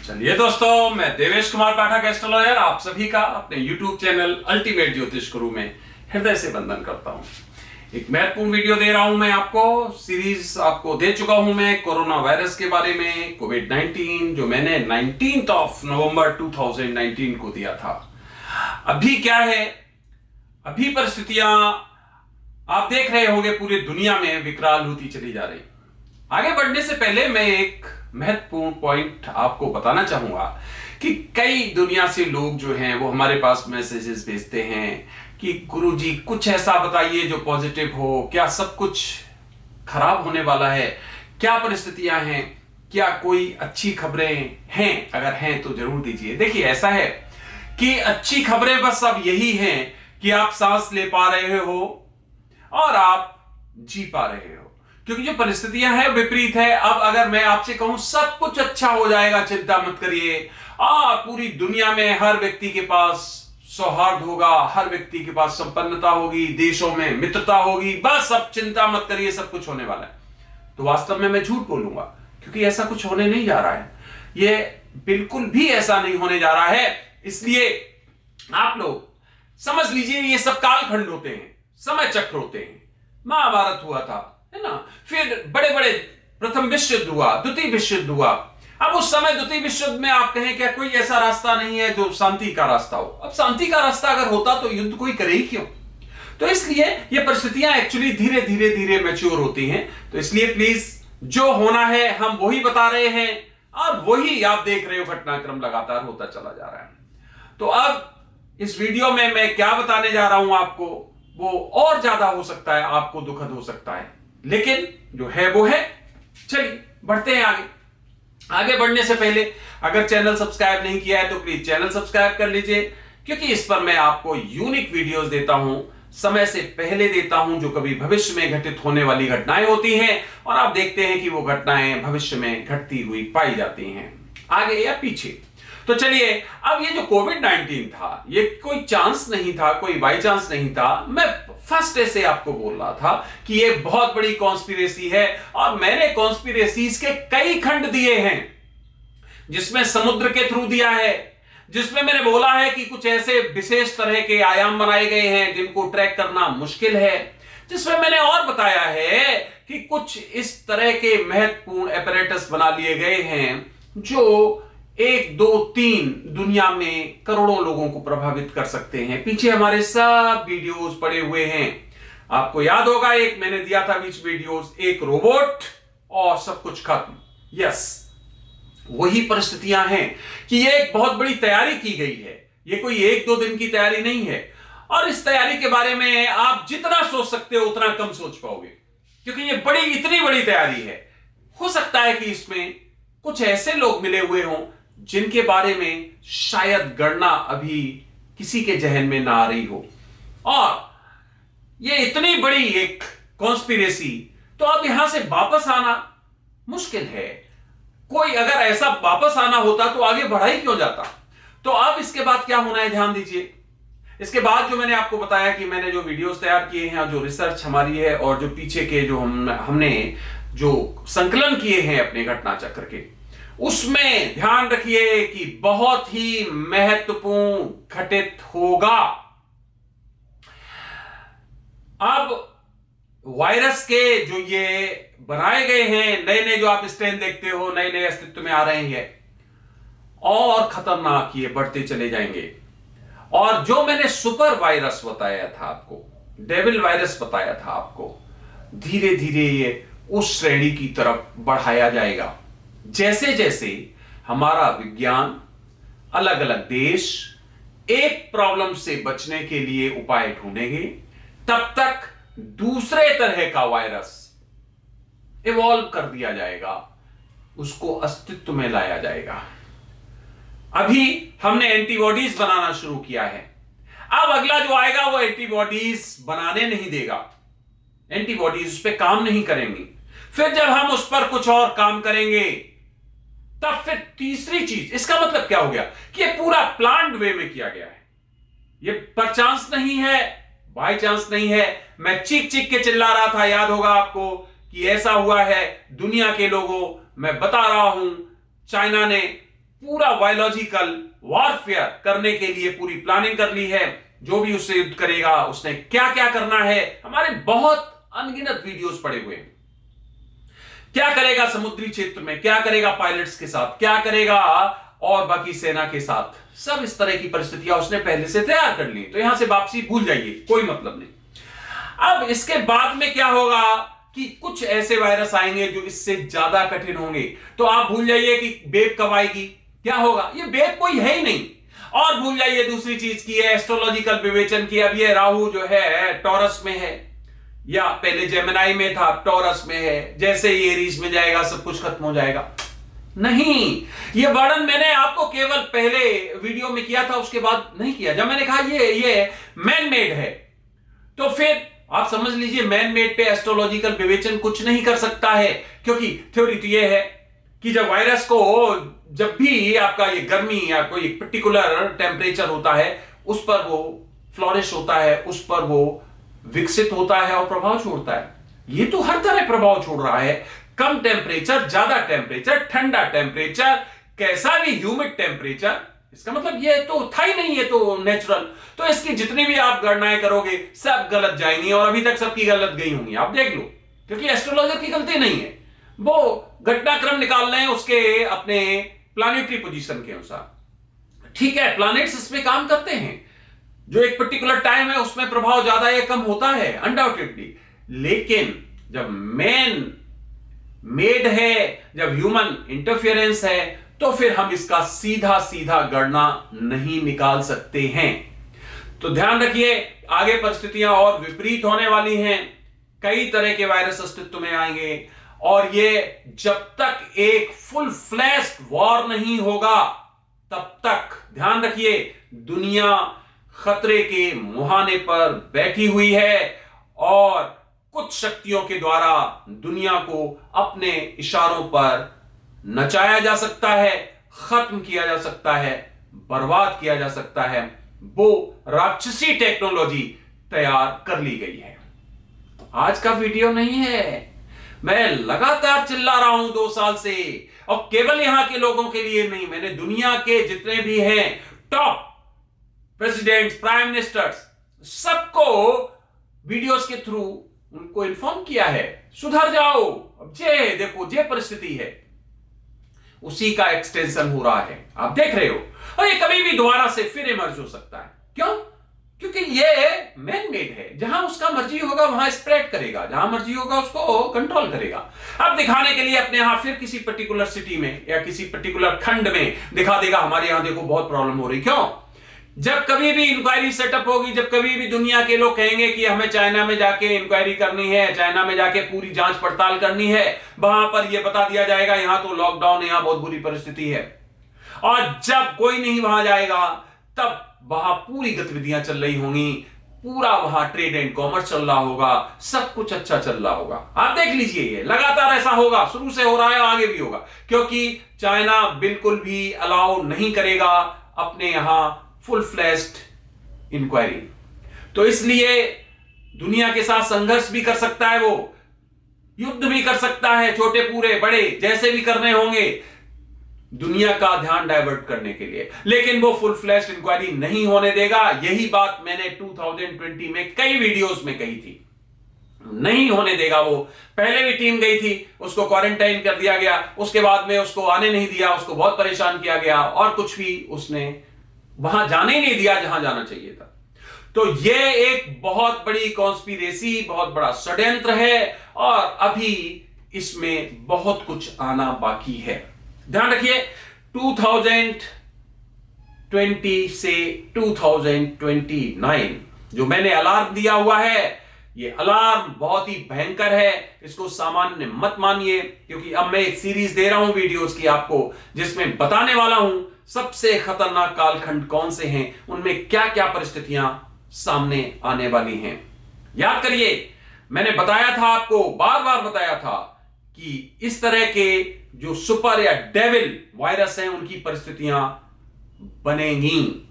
चलिए दोस्तों, मैं देवेश कुमार पाठक एस्ट्रोलॉयर आप सभी का अपने YouTube चैनल अल्टीमेट ज्योतिष गुरु में हृदय से वंदन करता हूं। एक महत्वपूर्ण वीडियो दे रहा हूं मैं आपको। सीरीज आपको दे चुका हूं मैं कोरोना वायरस के बारे में, कोविड-19, जो मैंने 19 नवंबर 2019 को दिया था। अभी क्या है, अभी परिस्थितियां आप देख रहे होंगे पूरी दुनिया में विकराल होती चली जा रही। आगे बढ़ने से पहले मैं एक महत्वपूर्ण पॉइंट आपको बताना चाहूंगा कि कई दुनिया से लोग जो हैं वो हमारे पास मैसेजेस भेजते हैं कि गुरुजी कुछ ऐसा बताइए जो पॉजिटिव हो, क्या सब कुछ खराब होने वाला है, क्या परिस्थितियां हैं, क्या कोई अच्छी खबरें हैं, अगर हैं तो जरूर दीजिए। देखिए, ऐसा है कि अच्छी खबरें बस अब यही हैं कि आप सांस ले पा रहे हो और आप जी पा रहे हो, क्योंकि जो परिस्थितियां हैं विपरीत है। अब अगर मैं आपसे कहूं सब कुछ अच्छा हो जाएगा, चिंता मत करिए, पूरी दुनिया में हर व्यक्ति के पास सौहार्द होगा, हर व्यक्ति के पास संपन्नता होगी, देशों में मित्रता होगी, बस अब चिंता मत करिए, सब कुछ होने वाला है, तो वास्तव में मैं झूठ बोलूंगा, क्योंकि ऐसा कुछ होने नहीं जा रहा है। ये बिल्कुल भी ऐसा नहीं होने जा रहा है। इसलिए आप लोग समझ लीजिए, ये सब कालखंड होते हैं, समय चक्र होते हैं। महाभारत हुआ था, है ना, फिर बड़े बड़े प्रथम विश्व युद्ध हुआ, द्वितीय विश्व युद्ध हुआ। अब उस समय द्वितीय विश्व युद्ध में आप कहें क्या कोई ऐसा रास्ता नहीं है जो शांति का रास्ता हो। अब शांति का रास्ता अगर होता तो युद्ध कोई करे ही क्यों। तो इसलिए ये परिस्थितियां एक्चुअली धीरे धीरे धीरे मैच्योर होती हैं। तो इसलिए प्लीज, जो होना है हम वही बता रहे हैं और वही आप देख रहे हो, घटनाक्रम लगातार होता चला जा रहा है। तो अब इस वीडियो में मैं क्या बताने जा रहा हूं आपको, वो और ज्यादा हो सकता है, आपको दुखद हो सकता है, लेकिन जो है वो है। चलिए बढ़ते हैं आगे। आगे बढ़ने से पहले अगर चैनल सब्सक्राइब नहीं किया है तो प्लीज चैनल सब्सक्राइब कर लीजिए, क्योंकि इस पर मैं आपको यूनिक वीडियोस देता हूं, समय से पहले देता हूं, जो कभी भविष्य में घटित होने वाली घटनाएं होती हैं और आप देखते हैं कि वो घटनाएं भविष्य में घटती हुई पाई जाती हैं, आगे या पीछे। तो चलिए, अब ये जो कोविड-19 था, ये कोई चांस नहीं था, कोई बाई चांस नहीं था। मैं फर्स्ट डे से आपको बोल रहा था कि ये बहुत बड़ी कॉन्स्पिरेसी है, और मैंने कॉन्स्पिरेसीज के कई खंड दिए हैं, जिसमें समुद्र के थ्रू दिया है, जिसमें मैंने बोला है कि कुछ ऐसे विशेष तरह के आयाम बनाए गए हैं जिनको ट्रैक करना मुश्किल है, जिसमें मैंने और बताया है कि कुछ इस तरह के महत्वपूर्ण एपरेटस बना लिए गए हैं जो 1, 2, 3 दुनिया में करोड़ों लोगों को प्रभावित कर सकते हैं। पीछे हमारे सब वीडियोस पड़े हुए हैं। आपको याद होगा, एक मैंने दिया था बीच वीडियोस, एक रोबोट और सब कुछ खत्म। यस, वही परिस्थितियां हैं कि ये एक बहुत बड़ी तैयारी की गई है। ये कोई 1-2 दिन की तैयारी नहीं है, और इस तैयारी के बारे में आप जितना सोच सकते हो उतना कम सोच पाओगे, क्योंकि ये इतनी बड़ी तैयारी है। हो सकता है कि इसमें कुछ ऐसे लोग मिले हुए हों जिनके बारे में शायद गणना अभी किसी के जहन में ना आ रही हो, और ये इतनी बड़ी एक कॉन्स्पिरेसी, तो अब यहां से वापस आना मुश्किल है। कोई अगर ऐसा वापस आना होता तो आगे बढ़ा ही क्यों जाता। तो अब इसके बाद क्या होना है, ध्यान दीजिए। इसके बाद जो मैंने आपको बताया कि मैंने जो वीडियोस तैयार किए हैं, जो रिसर्च हमारी है, और जो पीछे के जो हमने जो संकलन किए हैं अपने घटना चक्र के, उसमें ध्यान रखिए कि बहुत ही महत्वपूर्ण घटित होगा। अब वायरस के जो ये बनाए गए हैं, नए नए जो आप स्ट्रेन देखते हो, नए नए अस्तित्व में आ रहे हैं, और खतरनाक ये बढ़ते चले जाएंगे। और जो मैंने सुपर वायरस बताया था आपको, डेविल वायरस बताया था आपको, धीरे धीरे ये उस श्रेणी की तरफ बढ़ाया जाएगा। जैसे जैसे हमारा विज्ञान, अलग अलग देश एक प्रॉब्लम से बचने के लिए उपाय ढूंढेंगे, तब तक दूसरे तरह का वायरस इवॉल्व कर दिया जाएगा, उसको अस्तित्व में लाया जाएगा। अभी हमने एंटीबॉडीज बनाना शुरू किया है, अब अगला जो आएगा वो एंटीबॉडीज बनाने नहीं देगा, एंटीबॉडीज उस पर काम नहीं करेंगी। फिर जब हम उस पर कुछ और काम करेंगे, तब फिर तीसरी चीज। इसका मतलब क्या हो गया कि ये पूरा प्लान्ड वे में किया गया है, ये पर चांस नहीं है, बाय चांस नहीं है। मैं चीख चीख के चिल्ला रहा था, याद होगा आपको, कि ऐसा हुआ है दुनिया के लोगों, मैं बता रहा हूं, चाइना ने पूरा बायोलॉजिकल वॉरफेयर करने के लिए पूरी प्लानिंग कर ली है। जो भी उससे युद्ध करेगा उसने क्या क्या करना है, हमारे बहुत अनगिनत वीडियोस पड़े हुए हैं। क्या करेगा समुद्री क्षेत्र में, क्या करेगा पायलट्स के साथ, क्या करेगा और बाकी सेना के साथ, सब इस तरह की परिस्थितियां उसने पहले से तैयार कर ली। तो यहां से वापसी भूल जाइए, कोई मतलब नहीं। अब इसके बाद में क्या होगा कि कुछ ऐसे वायरस आएंगे जो इससे ज्यादा कठिन होंगे। तो आप भूल जाइए कि बेब कब आएगी, क्या होगा, ये बेब कोई है ही नहीं। और भूल जाइए दूसरी चीज की है एस्ट्रोलॉजिकल विवेचन की। अब ये राहु जो है टॉरस में है, या पहले जेमिनाई में था, अब टॉरस में है। जैसे ही एरीज में जाएगा सब कुछ खत्म हो जाएगा। नहीं, ये वर्णन मैंने आपको केवल पहले वीडियो में किया था, उसके बाद नहीं किया। जब मैंने कहा ये मैन मेड है, तो फिर आप समझ लीजिए मैन मेड पे एस्ट्रोलॉजिकल विवेचन कुछ नहीं कर सकता है। क्योंकि थ्योरी तो ये है कि जब वायरस को, जब भी आपका ये गर्मी या कोई पर्टिकुलर टेम्परेचर होता है, उस पर वो फ्लोरिश होता है, उस पर वो विकसित होता है और प्रभाव छोड़ता है। ये तो हर तरह प्रभाव छोड़ रहा है। कम टेम्परेचर, ज्यादा टेम्परेचर, ठंडा टेम्परेचर, कैसा भी ह्यूमिड टेम्परेचर, इसका मतलब ये तो था ही नहीं, ये तो नेचुरल। तो इसकी जितनी भी आप गणनाएं करोगे सब गलत जाएंगी, और अभी तक सबकी गलत गई होंगी, आप देख लो। क्योंकि एस्ट्रोलॉजर की गलती नहीं है, वो घटनाक्रम निकाल रहे हैं उसके अपने प्लानिटरी पोजीशन के अनुसार। ठीक है, प्लैनेट्स इसमें काम करते हैं, जो एक पर्टिकुलर टाइम है उसमें प्रभाव ज्यादा या कम होता है अनडाउटेडली। लेकिन जब मैन मेड है, जब ह्यूमन इंटरफेरेंस है, तो फिर हम इसका सीधा सीधा गणना नहीं निकाल सकते हैं। तो ध्यान रखिए, आगे परिस्थितियां और विपरीत होने वाली हैं। कई तरह के वायरस अस्तित्व में आएंगे, और ये जब तक एक फुल फ्लैश्ड वॉर नहीं होगा तब तक ध्यान रखिए दुनिया खतरे के मुहाने पर बैठी हुई है, और कुछ शक्तियों के द्वारा दुनिया को अपने इशारों पर नचाया जा सकता है, खत्म किया जा सकता है, बर्बाद किया जा सकता है। वो राक्षसी टेक्नोलॉजी तैयार कर ली गई है। आज का वीडियो नहीं है, मैं लगातार चिल्ला रहा हूं 2 साल से, और केवल यहां के लोगों के लिए नहीं, मैंने दुनिया के जितने भी हैं टॉप प्रेसिडेंट्स, प्राइम मिनिस्टर्स, सबको वीडियोस के थ्रू उनको इन्फॉर्म किया है, सुधर जाओ। अब जे देखो, जे परिस्थिति है उसी का एक्सटेंशन हो रहा है, आप देख रहे हो। और ये कभी भी दोबारा से फिर इमर्ज हो सकता है। क्यों? क्योंकि ये मैन मेड है, जहां उसका मर्जी होगा वहां स्प्रेड करेगा, जहां मर्जी होगा उसको कंट्रोल करेगा। अब दिखाने के लिए अपने यहां फिर किसी पर्टिकुलर सिटी में या किसी पर्टिकुलर खंड में दिखा देगा, हमारे यहां देखो बहुत प्रॉब्लम हो रही। क्यों? जब कभी भी इंक्वायरी सेटअप होगी, जब कभी भी दुनिया के लोग कहेंगे कि हमें चाइना में जाके इंक्वायरी करनी है, चाइना में जाके पूरी जांच पड़ताल करनी है, वहां पर यह बता दिया जाएगा यहां तो लॉकडाउन है, यहां बहुत बुरी परिस्थिति है। और जब कोई नहीं वहां जाएगा तब वहां पूरी गतिविधियां चल रही होंगी, पूरा वहां ट्रेड एंड कॉमर्स चल रहा होगा, सब कुछ अच्छा चल रहा होगा। आप देख लीजिए, ये लगातार ऐसा होगा, शुरू से हो रहा है, आगे भी होगा। क्योंकि चाइना बिल्कुल भी अलाउ नहीं करेगा अपने यहां फुल फ्लैश्ड इंक्वायरी। तो इसलिए दुनिया के साथ संघर्ष भी कर सकता है, वो युद्ध भी कर सकता है, छोटे पूरे बड़े जैसे भी करने होंगे दुनिया का ध्यान डाइवर्ट करने के लिए। लेकिन वो फुल फ्लैश्ड इंक्वायरी नहीं होने देगा। यही बात मैंने 2020 में कई वीडियोस में कही थी, नहीं होने देगा। वो पहले भी टीम गई थी, उसको क्वारंटाइन कर दिया गया, उसके बाद में उसको आने नहीं दिया, उसको बहुत परेशान किया गया, और कुछ भी उसने वहां जाने ही नहीं दिया जहां जाना चाहिए था। तो यह एक बहुत बड़ी कॉन्स्पिरेसी, बहुत बड़ा षड्यंत्र है, और अभी इसमें बहुत कुछ आना बाकी है। ध्यान रखिए, 2020 से 2029 जो मैंने अलार्म दिया हुआ है, ये अलार्म बहुत ही भयंकर है। इसको सामान्य मत मानिए, क्योंकि अब मैं एक सीरीज दे रहा हूं वीडियोस की आपको, जिसमें बताने वाला हूं सबसे खतरनाक कालखंड कौन से हैं, उनमें क्या क्या परिस्थितियां सामने आने वाली हैं। याद करिए, मैंने बताया था आपको, बार बार बताया था कि इस तरह के जो सुपर या डेविल वायरस हैं उनकी परिस्थितियां बनेंगी।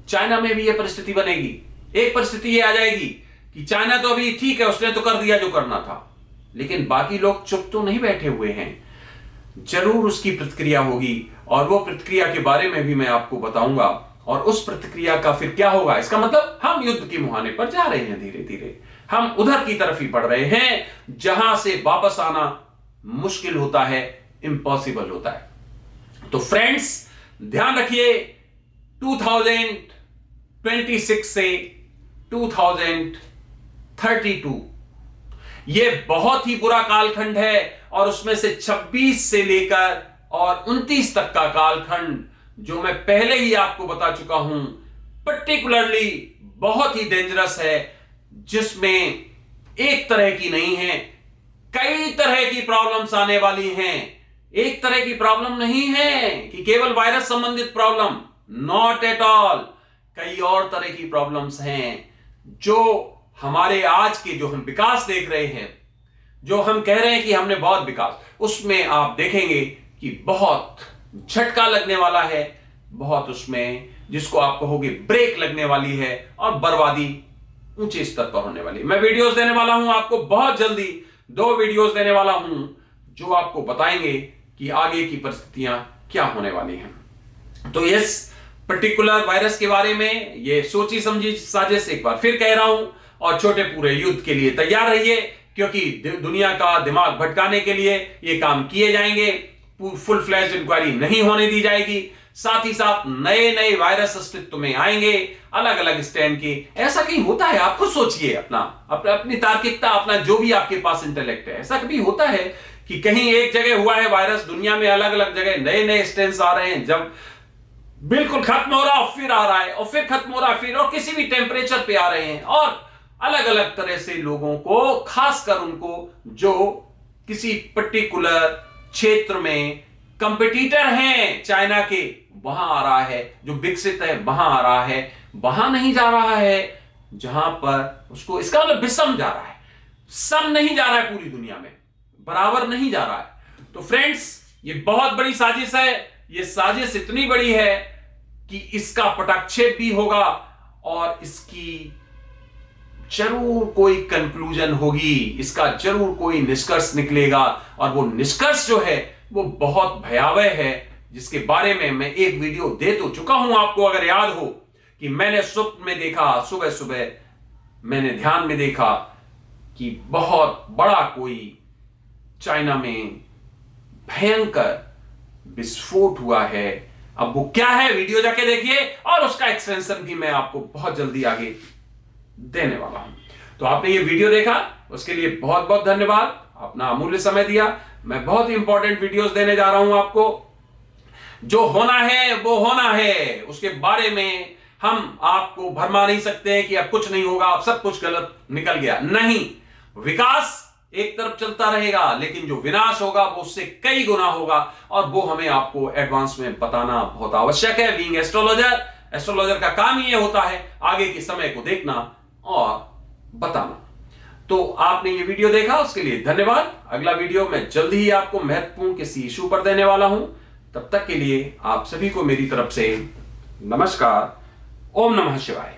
चाइना में भी यह परिस्थिति बनेगी। एक परिस्थिति यह आ जाएगी कि चाइना तो अभी ठीक है, उसने तो कर दिया जो करना था, लेकिन बाकी लोग चुप तो नहीं बैठे हुए हैं, जरूर उसकी प्रतिक्रिया होगी। और वो प्रतिक्रिया के बारे में भी मैं आपको बताऊंगा। और उस प्रतिक्रिया का फिर क्या होगा, इसका मतलब हम युद्ध के मुहाने पर जा रहे हैं, धीरे धीरे हम उधर की तरफ ही बढ़ रहे हैं जहां से वापस आना मुश्किल होता है, इम्पॉसिबल होता है। तो फ्रेंड्स ध्यान रखिए, 2026 से 2032 ये बहुत ही बुरा कालखंड है, और उसमें से 26 से लेकर और 29 तक का कालखंड जो मैं पहले ही आपको बता चुका हूं, पर्टिकुलरली बहुत ही डेंजरस है, जिसमें एक तरह की नहीं है, कई तरह की प्रॉब्लम्स आने वाली हैं। एक तरह की प्रॉब्लम नहीं है कि केवल वायरस संबंधित प्रॉब्लम, नॉट एट ऑल, कई और तरह की प्रॉब्लम्स हैं जो हमारे आज के जो हम विकास देख रहे हैं, जो हम कह रहे हैं कि हमने बहुत विकास, उसमें आप देखेंगे कि बहुत झटका लगने वाला है, बहुत उसमें जिसको आप कहोगे ब्रेक लगने वाली है, और बर्बादी ऊंचे स्तर पर होने वाली है। मैं वीडियोस देने वाला हूं आपको बहुत जल्दी, 2 वीडियोस देने वाला हूं जो आपको बताएंगे कि आगे की परिस्थितियां क्या होने वाली हैं। तो इस पर्टिकुलर वायरस के बारे में ये सोची समझी साजिश एक बार फिर कह रहा हूं, और छोटे पूरे युद्ध के लिए तैयार रहिए, क्योंकि दुनिया का दिमाग भटकाने के लिए ये काम किए जाएंगे। फुल फ्लैश इंक्वायरी नहीं होने दी जाएगी, साथ ही साथ नए नए वायरस अस्तित्व में आएंगे, अलग अलग स्टैंड के। ऐसा कहीं होता है? आप खुद सोचिए, अपनी तार्किकता, अपना जो भी आपके पास इंटेलेक्ट है, ऐसा कभी होता है कि कहीं एक जगह हुआ है वायरस, दुनिया में अलग अलग जगह नए नए स्ट्रेन्स आ रहे हैं, जब बिल्कुल खत्म हो रहा फिर आ रहा है, और फिर खत्म हो रहा फिर, और किसी भी टेम्परेचर पे आ रहे हैं, और अलग अलग तरह से लोगों को, खासकर उनको जो किसी पर्टिकुलर क्षेत्र में कंपटीटर हैं चाइना के, वहां आ रहा है, जो विकसित है वहां आ रहा है, वहां नहीं जा रहा है जहां पर उसको, इसका मतलब विषम जा रहा है, सम नहीं जा रहा है, पूरी दुनिया में बराबर नहीं जा रहा है। तो फ्रेंड्स ये बहुत बड़ी साजिश है, ये साजिश इतनी बड़ी है कि इसका पटाक्षेप भी होगा, और इसकी जरूर कोई कंक्लूजन होगी, इसका जरूर कोई निष्कर्ष निकलेगा, और वो निष्कर्ष जो है वो बहुत भयावह है, जिसके बारे में मैं एक वीडियो दे तो चुका हूं आपको, अगर याद हो, कि मैंने स्वप्न में देखा, सुबह सुबह मैंने ध्यान में देखा कि बहुत बड़ा कोई चाइना में भयंकर विस्फोट हुआ है। अब वो क्या है, वीडियो जाके देखिए, और उसका एक्सटेंशन भी मैं आपको बहुत जल्दी आगे देने वाला हूं। तो आपने ये वीडियो देखा, उसके लिए बहुत बहुत धन्यवाद, अपना अमूल्य समय दिया। मैं बहुत ही इंपॉर्टेंट वीडियोस देने जा रहा हूं आपको, जो होना है वो होना है, उसके बारे में हम आपको भरमा नहीं सकते हैं कि अब कुछ नहीं होगा, अब सब कुछ गलत निकल गया, नहीं। विकास एक तरफ चलता रहेगा, लेकिन जो विनाश होगा वो उससे कई गुना होगा, और वो हमें आपको एडवांस में बताना बहुत आवश्यक है। बीइंग एस्ट्रोलॉजर का काम ही ये होता है, आगे के समय को देखना और बताना। तो आपने ये वीडियो देखा, उसके लिए धन्यवाद। अगला वीडियो मैं जल्दी ही आपको महत्वपूर्ण किसी इशू पर देने वाला हूं। तब तक के लिए आप सभी को मेरी तरफ से नमस्कार। ओम नमः शिवाय।